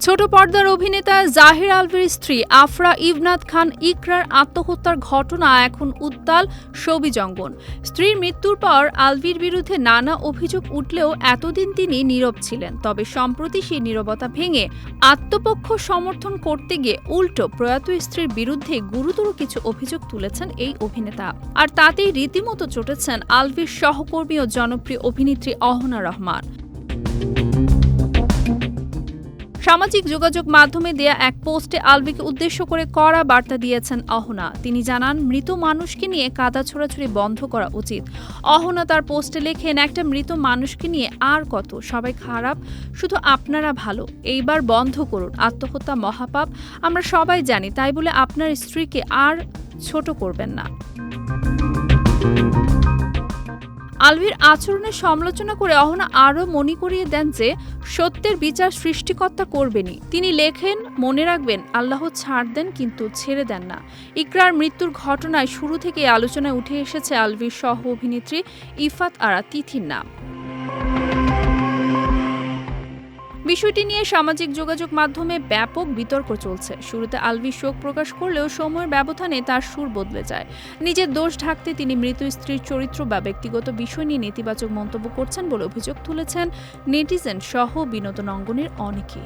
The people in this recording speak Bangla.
ছোট পর্দার অভিনেতা জাহির আলভির স্ত্রী আফরা ইবনাত খান ইকরার আত্মহত্যার ঘটনা এখন উত্তাল শোবিজ অঙ্গন। স্ত্রীর মৃত্যুর পর আলভির বিরুদ্ধে নানা অভিযোগ উঠলেও এতদিন তিনি নীরব ছিলেন। তবে সম্প্রতি সেই নীরবতা ভেঙে আত্মপক্ষ সমর্থন করতে গিয়ে উল্টো প্রয়াত স্ত্রীর বিরুদ্ধে গুরুতর কিছু অভিযোগ তুলেছেন এই অভিনেতা। আর তাতেই রীতিমতো চটেছেন আলভির সহকর্মী ও জনপ্রিয় অভিনেত্রী অহনা রহমান। সামাজিক যোগাযোগ মাধ্যমে দেয়া এক পোস্টে আলভিকে উদ্দেশ্য করে কড়া বার্তা দিয়েছেন অহনা। তিনি জানান, মৃত মানুষকে নিয়ে কাদা ছোড়াছুড়ি বন্ধ করা উচিত। অহনা তার পোস্টে লেখেন, একটা মৃত মানুষকে নিয়ে আর কত, সবাই খারাপ, শুধু আপনারা ভালো, এইবার বন্ধ করুন। আত্মহত্যা মহাপাপ, আমরা সবাই জানি, তাই বলে আপনার স্ত্রীকে আর ছোট করবেন না। আলভির আচরণের সমালোচনা করে অহনা আরও মনে করিয়ে দেন যে সত্যের বিচার সৃষ্টিকর্তা করবেনই। তিনি লেখেন, মনে রাখবেন, আল্লাহ ছাড় দেন কিন্তু ছেড়ে দেন না। ইকরার মৃত্যুর ঘটনায় শুরু থেকেই আলোচনায় উঠে এসেছে আলভির সহ অভিনেত্রী ইফাত আরা তিথির নাম। বিষয়টি নিয়ে সামাজিক যোগাযোগ মাধ্যমে ব্যাপক বিতর্ক চলছে। শুরুতে আলভি শোক প্রকাশ করলেও সময়ের ব্যবধানে তার সুর বদলে যায়। নিজের দোষ ঢাকতে তিনি মৃত স্ত্রীর চরিত্র বা ব্যক্তিগত বিষয় নিয়ে নেতিবাচক মন্তব্য করছেন বলে অভিযোগ তুলেছেন নেটিজেন সহ বিনোদন অঙ্গনের অনেকে।